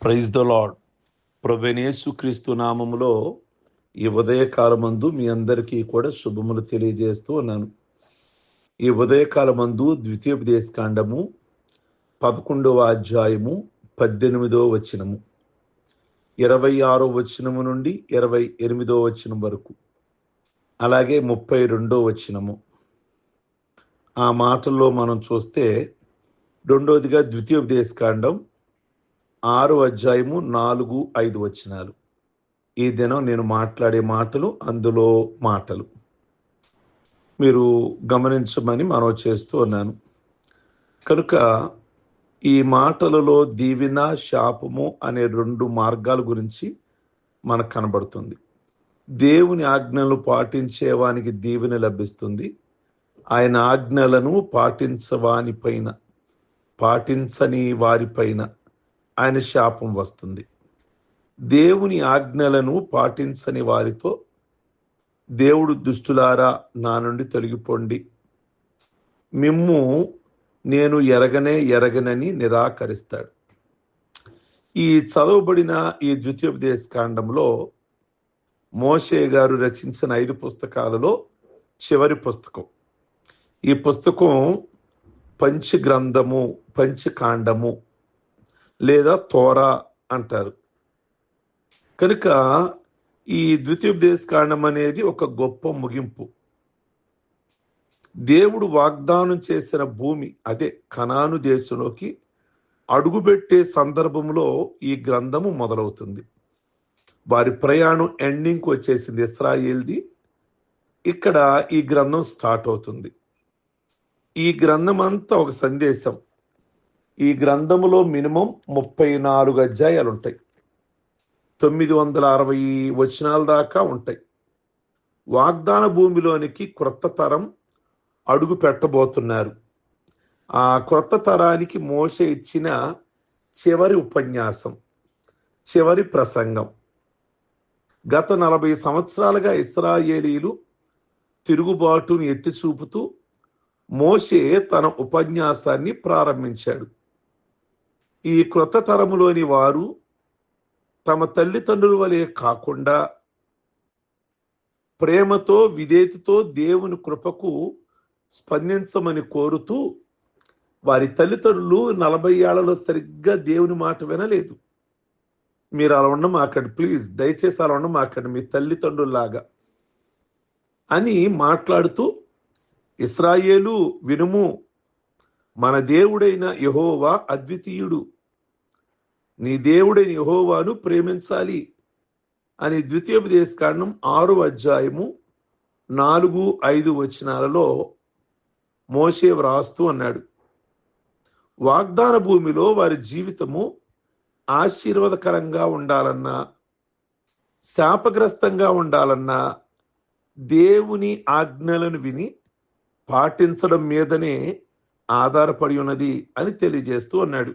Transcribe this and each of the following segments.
Praise the lord. ప్రభువైన యేసుక్రీస్తు నామములో ఈ ఉదయకాలమందు మీ అందరికీ కూడా శుభములు తెలియజేస్తూ ఉన్నాను. ఈ ఉదయకాలమందు ద్వితీయోపదేశకాండము 11వ అధ్యాయము 18వ వచనము, 26వ వచనము నుండి 28వ వచనం వరకు, అలాగే 32వ వచనము. ఆ మాటల్లో మనం చూస్తే రెండోదిగా ద్వితీయోపదేశకాండం 6వ అధ్యాయము 4-5 వచనాలు. ఈ దినం నేను మాట్లాడే మాటలు అందులో మాటలు మీరు గమనించమని మనవి చేస్తూ ఉన్నాను. కనుక ఈ మాటలలో దీవెన, శాపము అనే రెండు మార్గాల గురించి మనకు కనబడుతుంది. దేవుని ఆజ్ఞలు పాటించేవానికి దీవెన లభిస్తుంది. ఆయన ఆజ్ఞలను పాటించని వారిపైన ఆయన శాపం వస్తుంది. దేవుని ఆజ్ఞలను పాటించని వారితో దేవుడు, దుష్టులారా నా నుండి తొలగిపోండి, మిమ్ము నేను ఎరగనని నిరాకరిస్తాడు. ఈ చదవబడిన ఈ ద్వితీయోపదేశకాండంలో మోషే గారు రచించిన 5 పుస్తకాలలో చివరి పుస్తకం. ఈ పుస్తకం పంచగ్రంథము, పంచకాండము లేదా తోరా అంటారు. కనుక ఈ ద్వితీయోపదేశకాండం అనేది ఒక గొప్ప ముగింపు. దేవుడు వాగ్దానం చేసిన భూమి, అదే కనాను దేశంలోకి అడుగుపెట్టే సందర్భంలో ఈ గ్రంథము మొదలవుతుంది. వారి ప్రయాణం ఎండింగ్కి వచ్చేసింది ఇశ్రాయేల్ది. ఇక్కడ ఈ గ్రంథం స్టార్ట్ అవుతుంది. ఈ గ్రంథం అంతా ఒక సందేశం. ఈ గ్రంథములో మినిమం 34 అధ్యాయాలు ఉంటాయి. 960 వచనాల దాకా ఉంటాయి. వాగ్దాన భూమిలోనికి క్రొత్త తరం అడుగు పెట్టబోతున్నారు. ఆ క్రొత్త తరానికి మోషే ఇచ్చిన చివరి ఉపన్యాసం, చివరి ప్రసంగం. గత 40 సంవత్సరాలుగా ఇశ్రాయేలీలు తిరుగుబాటును ఎత్తి చూపుతూ మోషే తన ఉపన్యాసాన్ని ప్రారంభించాడు. ఈ క్రొత్త తరములోని వారు తమ తల్లిదండ్రుల వలె కాకుండా ప్రేమతో, విధేయతతో దేవుని కృపకు స్పందించమని కోరుతూ, వారి తల్లిదండ్రులు 40 ఏళ్లలో సరిగ్గా దేవుని మాట వినలేదు. మీరు అలా ఉండమాకండి, ప్లీజ్, దయచేసి అలా ఉండమాకండి, మీ తల్లిదండ్రుల్లాగా అని మాట్లాడుతూ, ఇశ్రాయేలు వినుము, మన దేవుడైన యెహోవా అద్వితీయుడు, నీ దేవుడైన యెహోవాను ప్రేమించాలి అని ద్వితీయోపదేశకాండం 6వ అధ్యాయము 4-5 వచనాలలో మోషే వ్రాస్తూ అన్నాడు. వాగ్దాన భూమిలో వారి జీవితము ఆశీర్వాదకరంగా ఉండాలన్నా, శాపగ్రస్తంగా ఉండాలన్నా దేవుని ఆజ్ఞలను విని పాటించడం మీదనే ఆధారపడి ఉన్నది అని తెలియజేస్తూ అన్నాడు.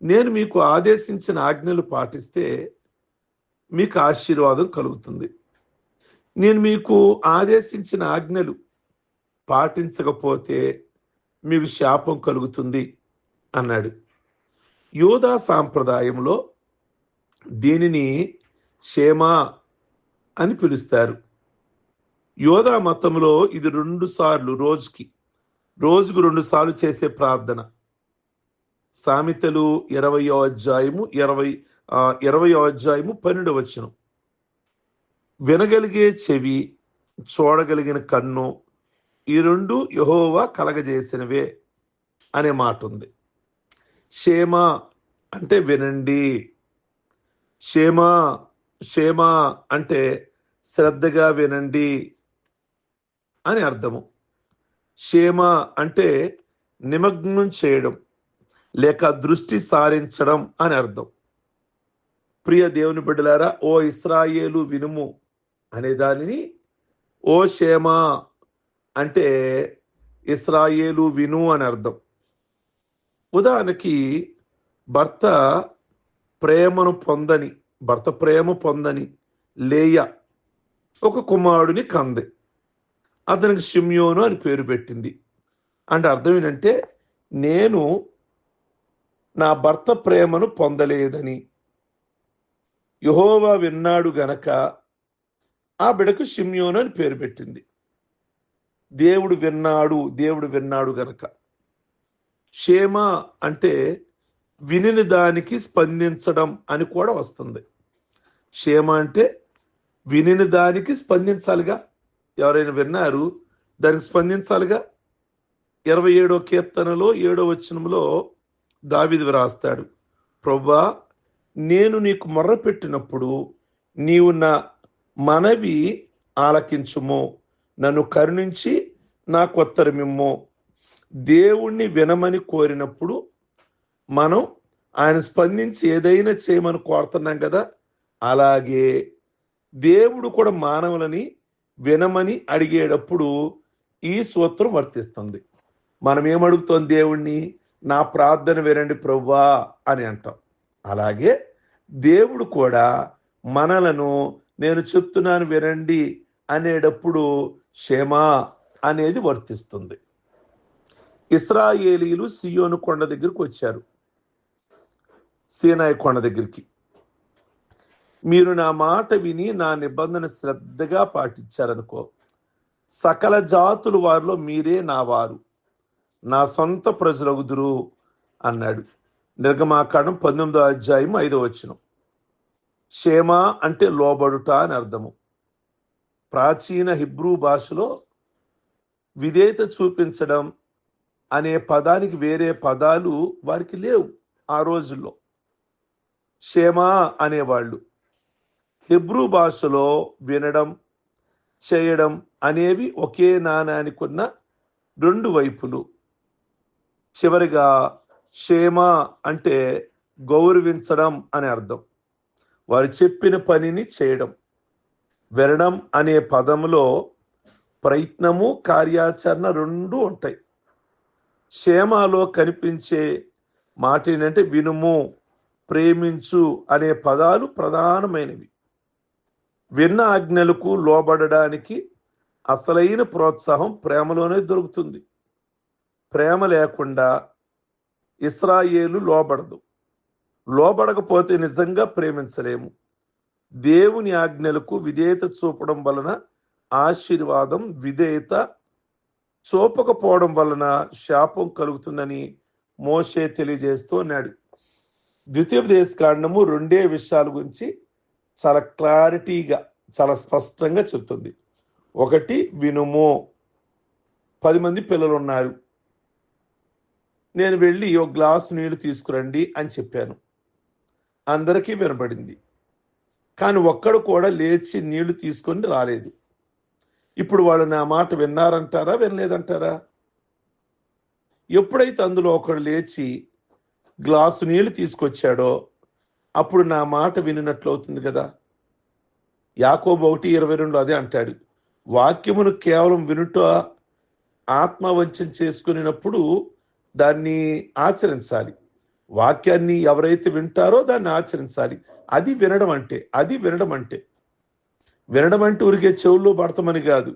నేను మీకు ఆదేశించిన ఆజ్ఞలు పాటిస్తే మీకు ఆశీర్వాదం కలుగుతుంది. నేను మీకు ఆదేశించిన ఆజ్ఞలు పాటించకపోతే మీకు శాపం కలుగుతుంది అన్నాడు. యోధా సాంప్రదాయంలో దీనిని షేమా అని పిలుస్తారు. యోధా మతంలో ఇది 2 సార్లు రోజుకు 2 సార్లు చేసే ప్రార్థన. సామెతలు 20వ అధ్యాయము 12వ వచనం, వినగలిగే చెవి, చూడగలిగిన కన్ను, ఈ 2 యెహోవా కలగజేసినవే అనే మాట ఉంది. షేమా అంటే వినండి, షేమా అంటే శ్రద్ధగా వినండి అని అర్థము. షేమ అంటే నిమగ్నం చేయడం లేక దృష్టి సారించడం అని అర్థం. ప్రియ దేవుని బిడ్డలారా, ఓ ఇశ్రాయేలు వినుము అనే దానిని ఓ షేమ అంటే ఇశ్రాయేలు విను అని అర్థం. ఉదాహరణకి భర్త ప్రేమ పొందని లేయ ఒక కుమారుడిని కంది. అతనికి షిమ్యోను అని పేరు పెట్టింది. అంటే అర్థం ఏంటంటే, నేను నా భర్త ప్రేమను పొందలేదని యెహోవా విన్నాడు గనక ఆ బిడకు షిమ్యోను అని పేరు పెట్టింది. దేవుడు విన్నాడు గనక. క్షేమ అంటే వినిన దానికి స్పందించడం అని కూడా వస్తుంది. క్షేమ అంటే వినిన దానికి స్పందించాలిగా. ఎవరైనా విన్నారు, దానికి స్పందించాలిగా. 27వ కీర్తనలో 7వ వచనంలో దావీదు వ్రాస్తాడు, ప్రభువా, నేను నీకు మొర్ర పెట్టినప్పుడు నీవు నా మనవి ఆలకించుము, నన్ను కరుణించి నాకు ఉత్తరమిమ్ము. దేవుణ్ణి వినమని కోరినప్పుడు మనం ఆయన స్పందించి ఏదైనా చేయమని కోరుతున్నాం కదా, అలాగే దేవుడు కూడా మానవులని వినమని అడిగేటప్పుడు ఈ సూత్రం వర్తిస్తుంది. మనం ఏమడుగుతాం దేవుణ్ణి? నా ప్రార్థన వినండి ప్రభువా అని అంటాం. అలాగే దేవుడు కూడా మనలను నేను చెప్తున్నాను వినండి అనేటప్పుడు క్షేమా అనేది వర్తిస్తుంది. ఇశ్రాయేలీలు సియోను కొండ దగ్గరికి వచ్చారు, సీనాయి కొండ దగ్గరికి. మీరు నా మాట విని నా నిబంధన శ్రద్ధగా పాటించారనుకో, సకల జాతులు వారిలో మీరే నా వారు, నా సొంత ప్రజలగుదురు అన్నాడు. నిర్గమాకాండం 19వ అధ్యాయం 5వ వచనం. క్షేమ అంటే లోబడుట అని అర్థము. ప్రాచీన హిబ్రూ భాషలో విధేయత చూపించడం అనే పదానికి వేరే పదాలు వారికి లేవు. ఆ రోజుల్లో క్షేమ అనేవాళ్ళు. హిబ్రూ భాషలో వినడం, చేయడం అనేవి ఒకే నాణానికి ఉన్న రెండు వైపులు. చివరిగా క్షేమ అంటే గౌరవించడం అని అర్థం. వారు చెప్పిన పనిని చేయడం. వినడం అనే పదములో ప్రయత్నము, కార్యాచరణ రెండు ఉంటాయి. క్షేమలో కనిపించే మాట ఏంటంటే వినుము, ప్రేమించు అనే పదాలు ప్రధానమైనవి. విన్న ఆజ్ఞలకు లోబడడానికి అసలైన ప్రోత్సాహం ప్రేమలోనే దొరుకుతుంది. ప్రేమ లేకుండా ఇశ్రాయేలు లోబడదు. లోబడకపోతే నిజంగా ప్రేమించలేము. దేవుని ఆజ్ఞలకు విధేయత చూపడం వలన ఆశీర్వాదం, విధేయత చూపకపోవడం వలన శాపం కలుగుతుందని మోషే తెలియజేస్తూ ఉన్నాడు. ద్వితీయోపదేశకాండము 2 విషయాల గురించి చాలా క్లారిటీగా, చాలా స్పష్టంగా చెప్తుంది. ఒకటి, వినుము. 10 మంది పిల్లలు ఉన్నారు, నేను వెళ్ళి ఒక గ్లాసు నీళ్లు తీసుకురండి అని చెప్పాను. అందరికీ వినబడింది, కానీ ఒక్కడు కూడా లేచి నీళ్లు తీసుకొని రాలేదు. ఇప్పుడు వాళ్ళు నా మాట విన్నారంటారా, వినలేదంటారా? ఎప్పుడైతే అందులో ఒకడు లేచి గ్లాసు నీళ్లు తీసుకొచ్చాడో అప్పుడు నా మాట వినినట్లు అవుతుంది కదా. యాకోబు 1:22 అదే అంటాడు, వాక్యమును కేవలం వినుట ఆత్మవంచన చేసుకునేటప్పుడు దాన్ని ఆచరించాలి. వాక్యాన్ని ఎవరైతే వింటారో దాన్ని ఆచరించాలి. అది వినడం అంటే. వినడం అంటే ఊరికే చెవుల్లో పడతామని కాదు.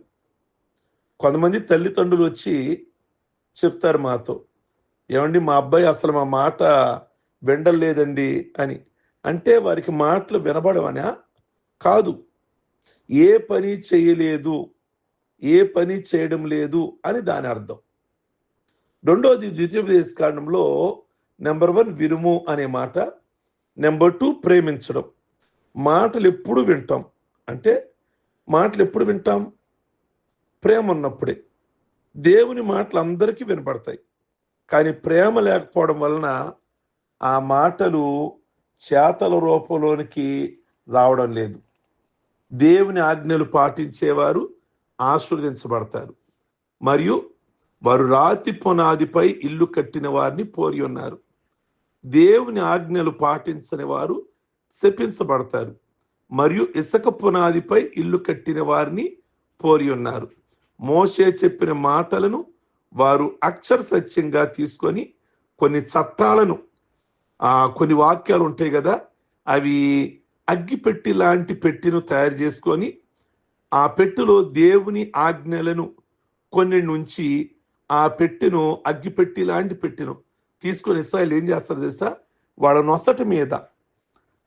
కొంతమంది తల్లిదండ్రులు వచ్చి చెప్తారు మాతో, ఏమండి మా అబ్బాయి అసలు మా మాట వినలేదండి అని. అంటే వారికి మాటలు వినబడవనా? కాదు, ఏ పని చేయలేదు, ఏ పని చేయడం లేదు అని దాని అర్థం. రెండోది, ద్వితీయోపదేశకాండంలో నెంబర్ 1 వినుము అనే మాట, నెంబర్ 2 ప్రేమించడం. మాటలు ఎప్పుడు వింటాం అంటే, మాటలు ఎప్పుడు వింటాం? ప్రేమ ఉన్నప్పుడే. దేవుని మాటలు అందరికీ వినపడతాయి, కానీ ప్రేమ లేకపోవడం వలన ఆ మాటలు చేతల రూపంలోనికి రావడం లేదు. దేవుని ఆజ్ఞలు పాటించేవారు ఆశీర్వదించబడతారు. మరియు వారు రాతి పునాదిపై ఇల్లు కట్టిన వారిని పోలి ఉన్నారు. దేవుని ఆజ్ఞలు పాటించని వారు శపించబడతారు. మరియు ఇసుక పునాదిపై ఇల్లు కట్టిన వారిని పోలి ఉన్నారు. మోషే చెప్పిన మాటలను వారు అక్షర సత్యంగా తీసుకొని కొన్ని చట్టాలను, కొన్ని వాక్యాలు ఉంటాయి కదా, అవి అగ్గిపెట్టి లాంటి పెట్టెను తయారు చేసుకొని ఆ పెట్టెలో దేవుని ఆజ్ఞలను కొన్ని నుంచి ఆ పెట్టెను, అగ్గిపెట్టి లాంటి పెట్టెను తీసుకొని ఇశ్రాయేలు ఏం చేస్తారు తెలుసా? వాళ్ళ నొసటి మీద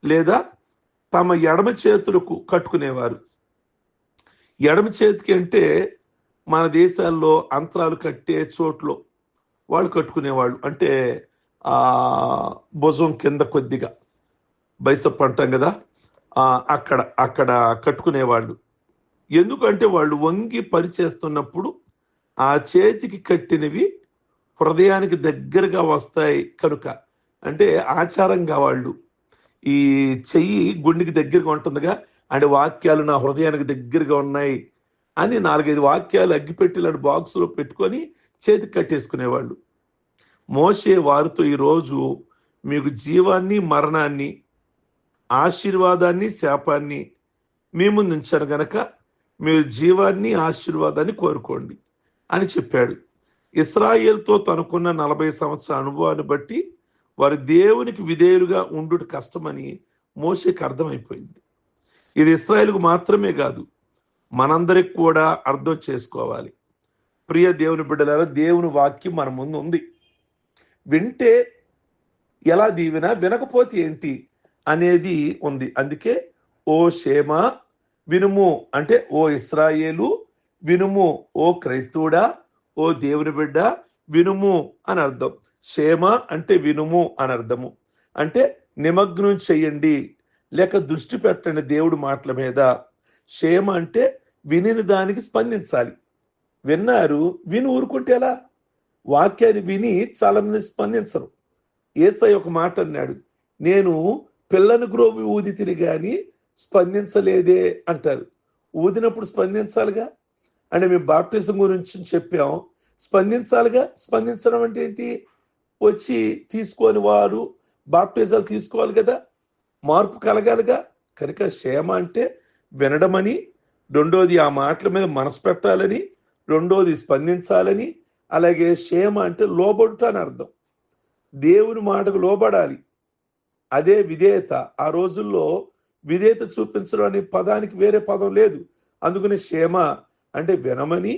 లేదా తమ ఎడమ చేతులకు కట్టుకునేవారు. ఎడమ చేతికి అంటే మన దేశాల్లో అంతరాలు కట్టే చోట్లో వాళ్ళు కట్టుకునేవాళ్ళు. అంటే భుజం కింద కొద్దిగా బైసప్ అంటాం కదా, అక్కడ అక్కడ కట్టుకునేవాళ్ళు. ఎందుకంటే వాళ్ళు వంగి పనిచేస్తున్నప్పుడు ఆ చేతికి కట్టినవి హృదయానికి దగ్గరగా వస్తాయి కనుక, అంటే ఆచారంగా వాళ్ళు ఈ చెయ్యి గుండెకి దగ్గరగా ఉంటుందిగా, అంటే వాక్యాలు నా హృదయానికి దగ్గరగా ఉన్నాయి అని 4-5 వాక్యాలు అగ్గిపెట్టి లాంటి బాక్సులో పెట్టుకొని చేతికి కట్టేసుకునేవాళ్ళు. మోషే వారితో ఈరోజు మీకు జీవాన్ని మరణాన్ని ఆశీర్వాదాన్ని శాపాన్ని మీ ముందు ఉంచాను గనక మీరు జీవాన్ని ఆశీర్వాదాన్ని కోరుకోండి అని చెప్పాడు. ఇశ్రాయేలుతో తనకున్న 40 సంవత్సరాల అనుభవాన్ని బట్టి వారు దేవునికి విధేయులుగా ఉండుట కష్టమని మోషేకి అర్థమైపోయింది. ఇది ఇశ్రాయేలుకు మాత్రమే కాదు, మనందరికి కూడా అర్థం చేసుకోవాలి. ప్రియ దేవుని బిడ్డలారా, దేవుని వాక్యం మన ముందు ఉంది. వింటే ఎలా దీవెన, వినకపోతే ఏంటి అనేది ఉంది. అందుకే ఓ షేమ వినుము అంటే ఓ ఇశ్రాయేలు వినుము, ఓ క్రైస్తవుడా, ఓ దేవుని బిడ్డ వినుము అని అర్థం. షేమ అంటే వినుము అని అర్థము. అంటే నిమగ్నం చెయ్యండి లేక దృష్టి పెట్టండి దేవుడి మాటల మీద. షేమ అంటే వినిన దానికి స్పందించాలి. విన్నారు, విని ఊరుకుంటే ఎలా? వాక్యాన్ని విని చాలా మంది స్పందించరు. యేసయ్య ఒక మాట అన్నాడు, నేను పిల్లను గ్రోవి ఊదితిని గాని స్పందించలేదే అంటారు. ఊదినప్పుడు స్పందించాలిగా. అంటే మేము బాప్టిజం గురించి చెప్పాం, స్పందించాలిగా. స్పందించడం అంటే ఏంటి? వచ్చి తీసుకొని వారు బాప్టిజాలు తీసుకోవాలి కదా, మార్పు కలగాలిగా. కనుక క్షేమ అంటే వినడమని, రెండోది ఆ మాటల మీద మనసు పెట్టాలని, రెండోది స్పందించాలని, అలాగే క్షేమ అంటే లోబడుట అని అర్థం. దేవుని మాటకు లోబడాలి, అదే విధేయత. ఆ రోజుల్లో విధేయత చూపించడం అనే పదానికి వేరే పదం లేదు. అందుకని క్షేమ అంటే వినమని,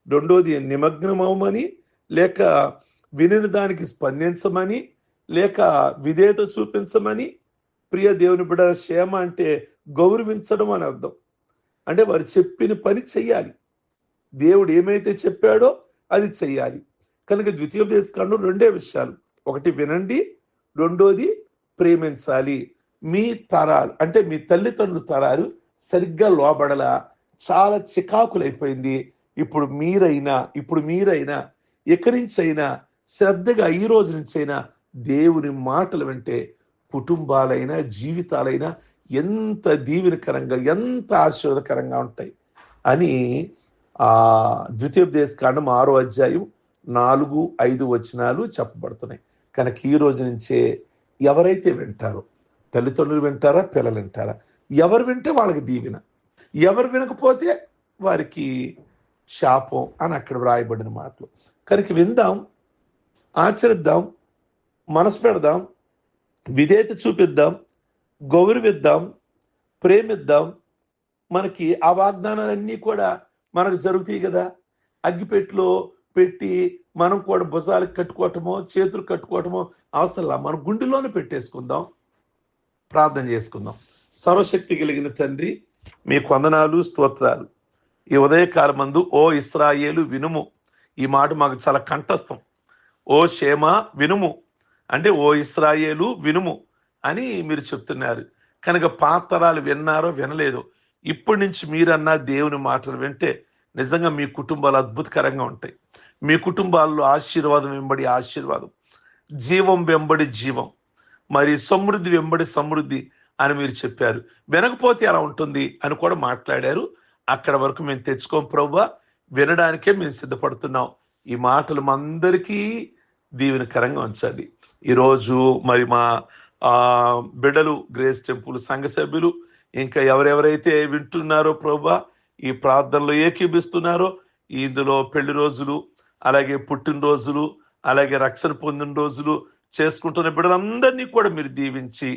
రెండోది నిమగ్నమవమని, లేక వినిన దానికి స్పందించమని, లేక విధేయత చూపించమని. ప్రియ దేవుని బిడ్డ, క్షేమ అంటే గౌరవించడం అని అర్థం. అంటే వారు చెప్పిన పని చెయ్యాలి, దేవుడు ఏమైతే చెప్పాడో అది చెయ్యాలి. కనుక ద్వితీయోపదేశకాండం 2 విషయాలు, ఒకటి వినండి, రెండోది ప్రేమించాలి. మీ తరాలు అంటే మీ తల్లిదండ్రుల తరాలు సరిగ్గా లోబడలా, చాలా చికాకులైపోయింది. ఇప్పుడు మీరైనా ఎక్కడి నుంచైనా శ్రద్ధగా ఈ రోజు నుంచైనా దేవుని మాటలు వింటే కుటుంబాలైనా జీవితాలైనా ఎంత దీవెనకరంగా, ఎంత ఆశీర్వాదకరంగా ఉంటాయి అని ద్వితీయోపదేశకాండం 6వ అధ్యాయం 4-5 వచనాలు చెప్పబడుతున్నాయి. కనుక ఈ రోజు నుంచే ఎవరైతే వింటారో, తల్లిదండ్రులు వింటారా, పిల్లలు వింటారా, ఎవరు వింటే వాళ్ళకి దీవెన, ఎవరు వినకపోతే వారికి శాపం అని అక్కడ వ్రాయబడిన మాటలు. కనుక విందాం, ఆచరిద్దాం, మనసు పెడదాం, విధేయత చూపిద్దాం, గౌరవిద్దాం, ప్రేమిద్దాం. మనకి ఆ వాగ్దానాలన్నీ కూడా మనకు జరుగుతాయి కదా. అగ్గిపెట్టులో పెట్టి మనం కూడా భుజాలకు కట్టుకోవటమో చేతులు కట్టుకోవటమో అవసరంలా, మన గుండెలోనే పెట్టేసుకుందాం. ప్రార్థన చేసుకుందాం. సర్వశక్తి కలిగిన తండ్రి, మీకు వందనాలు, స్తోత్రాలు. ఈ ఉదయకాలమందు ఓ ఇశ్రాయేలు వినుము, ఈ మాట మాకు చాలా కంఠస్థం. ఓ షేమ వినుము అంటే ఓ ఇశ్రాయేలు వినుము అని మీరు చెప్తున్నారు. కనుక పాతరాలు విన్నారో వినలేదో, ఇప్పటి నుంచి మీరన్నా దేవుని మాటలు వింటే నిజంగా మీ కుటుంబాలు అద్భుతకరంగా ఉంటాయి. మీ కుటుంబాల్లో ఆశీర్వాదం వెంబడి ఆశీర్వాదం, జీవం వెంబడి జీవం, మరి సమృద్ధి వెంబడి సమృద్ధి అని మీరు చెప్పారు. వినకపోతే ఎలా ఉంటుంది అని కూడా మాట్లాడారు. అక్కడ వరకు మేము తెచ్చుకోం ప్రభువా, వినడానికే మేము సిద్ధపడుతున్నాం. ఈ మాటలు మా అందరికీ దీవెనకరంగా ఉంచండి. ఈరోజు మరి మా బిడ్డలు, గ్రేస్ టెంపుల్ సంఘ సభ్యులు, ఇంకా ఎవరెవరైతే వింటున్నారో ప్రభువా, ఈ ప్రార్థనలో ఏకీభిస్తున్నారో, ఇందులో పెళ్లి రోజులు, అలాగే పుట్టినరోజులు, అలాగే రక్షణ పొందిన రోజులు చేసుకుంటున్న బిడ్డలందరినీ కూడా మీరు దీవించి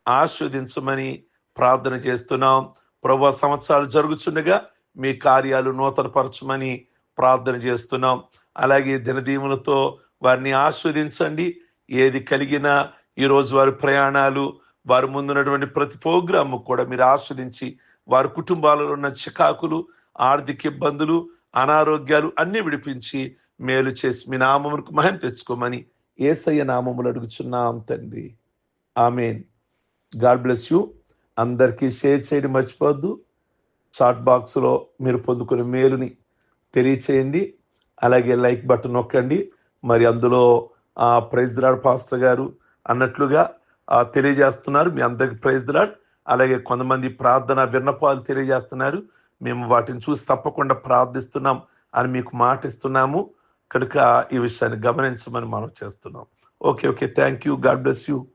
ఆస్వాదించమని ప్రార్థన చేస్తున్నాం. ప్రభువా, సంవత్సరాలు జరుగుతుండగా మీ కార్యాలు నూతనపరచమని ప్రార్థన చేస్తున్నాం. అలాగే దినదీవులతో వారిని ఆస్వాదించండి. ఏది కలిగినా ఈరోజు వారి ప్రయాణాలు, వారి ముందున్నటువంటి ప్రతి ప్రోగ్రాము కూడా మీరు ఆస్వాదించి వారి కుటుంబాలలో ఉన్న చికాకులు, ఆర్థిక ఇబ్బందులు, అనారోగ్యాలు అన్నీ విడిపించి మేలు చేసి మీ నామమునకు మహిమ తెచ్చుకోమని యేసయ్య నామములు అడుగుచున్నాం తండ్రి. ఆమేన్. God bless you. అందరికీ షేర్ చేయడం మర్చిపోవద్దు. చాట్ బాక్స్లో మీరు పొందుకునే మేలుని తెలియచేయండి. అలాగే లైక్ బటన్ నొక్కండి. మరి అందులో ప్రైజ్ ది లార్డ్ పాస్టర్ గారు అన్నట్లుగా తెలియజేస్తున్నారు. మీ అందరికి ప్రైజ్ ది లార్డ్. అలాగే కొంతమంది ప్రార్థన విన్నపాలు తెలియజేస్తున్నారు. మేము వాటిని చూసి తప్పకుండా ప్రార్థిస్తున్నాం అని మీకు మాట ఇస్తున్నాము. కనుక ఈ విషయాన్ని గమనించమని మనం చేస్తున్నాం. Okay. Thank you. God bless you.